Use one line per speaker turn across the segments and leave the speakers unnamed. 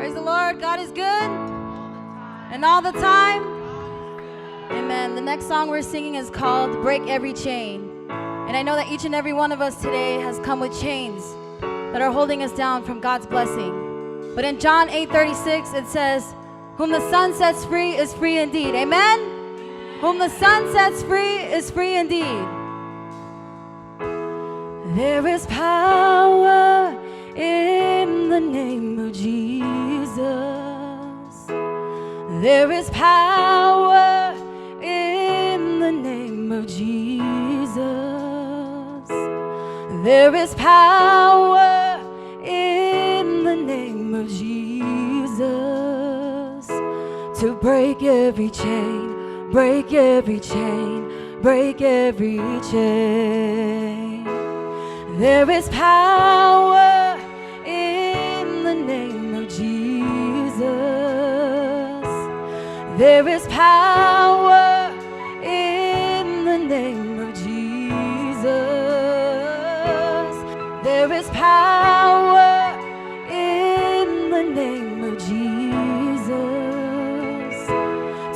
Praise the Lord. God is good. And all the time. Amen. The next song we're singing is called Break Every Chain. And I know that each and every one of us today has come with chains that are holding us down from God's blessing. But in John 8:36, it says, whom the Son sets free is free indeed. Amen? Whom the Son sets free is free indeed. There is power in the name of Jesus. There is power in the name of Jesus. There is power in the name of Jesus to break every chain, break every chain, break every chain. There is power in the name of Jesus. There is power in the name of Jesus. There is power in the name of Jesus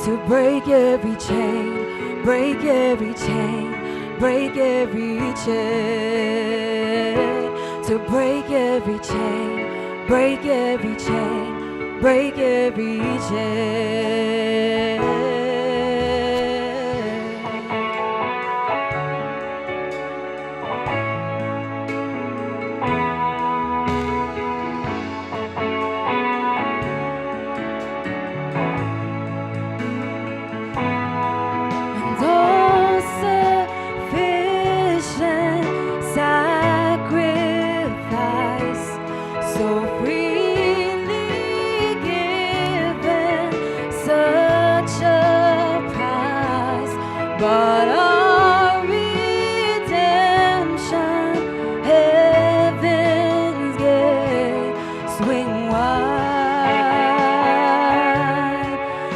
to break every chain, break every chain, break every chain, to break every chain, break every chain, break every chain. And all sufficient sacrifice, so freely given, such a price, but our redemption, heaven's gate, swing wide,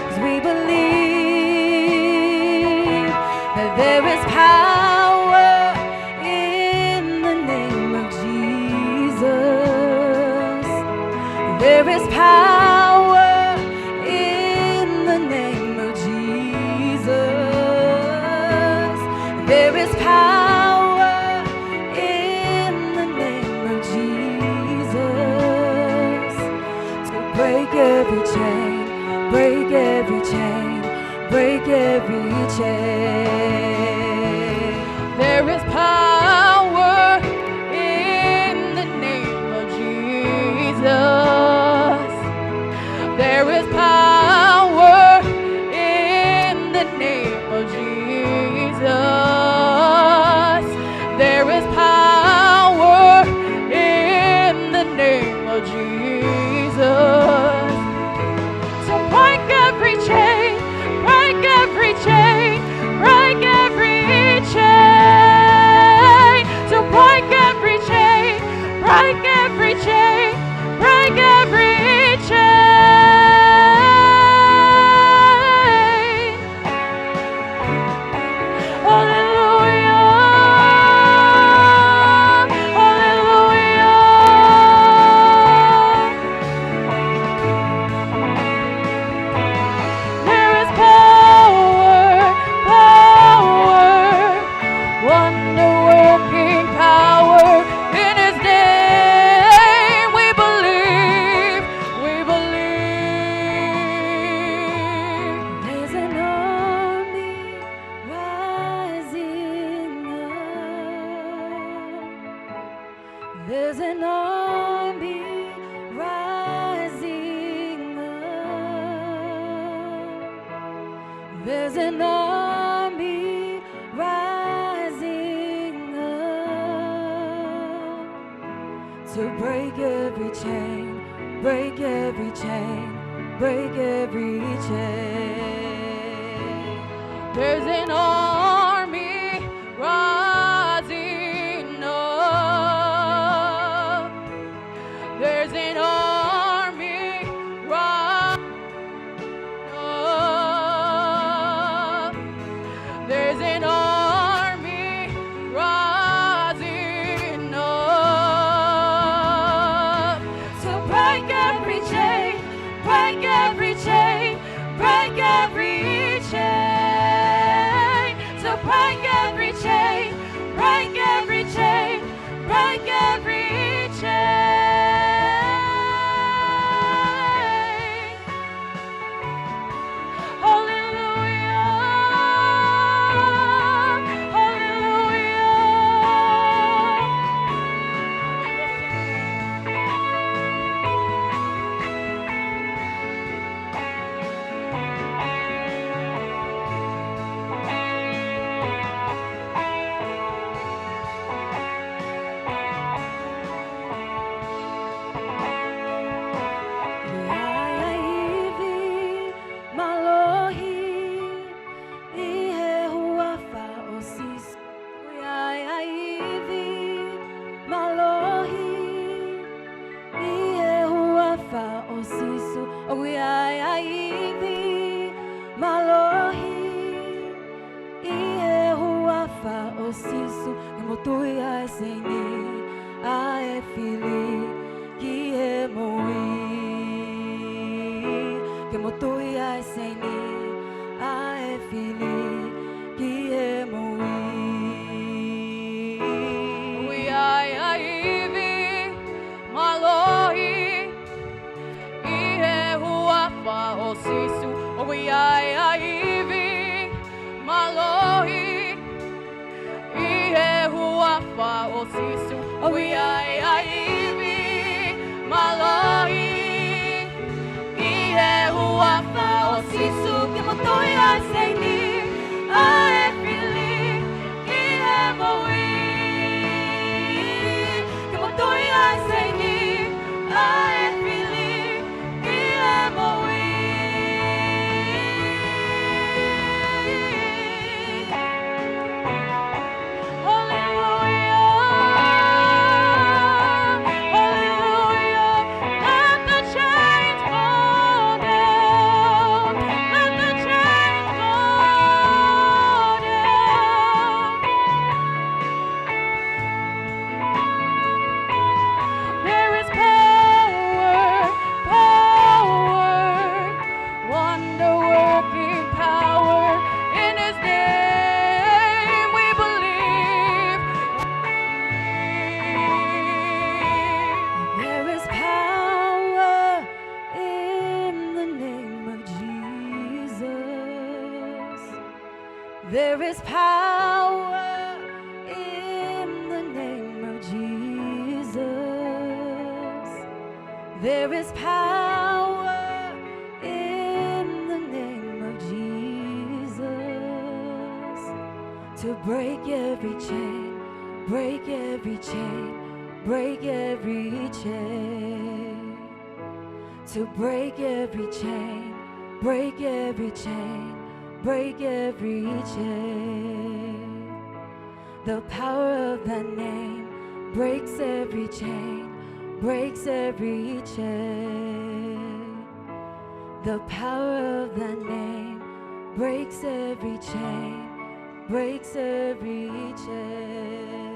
as we believe that there is power in the name of Jesus. There is power in the name of Jesus. There is power in the name of Jesus to break every chain, break every chain, break every chain. There is power in the name of Jesus. There is power in the name of Jesus. There is power in the name of Jesus to break every chain, break every chain, break every chain, to break every chain, break every chain, break every chain. Hallelujah, hallelujah. There is power, power, wonder-working power in His name. We believe, we believe. There's an army rising up. There's an army rising up. There's an army rising up to break every chain, break every chain, break every chain. There's an army rising up. There's an army rising up. There's an army rising up to break every chain, break every chain, break every chain, break every chain. There is power in the name of Jesus. There is power in the name of Jesus to break every chain, break every chain, break every chain. To break every chain, break every chain, break every chain. The power of that name breaks every chain, breaks every chain. The power of that name breaks every chain, breaks every chain.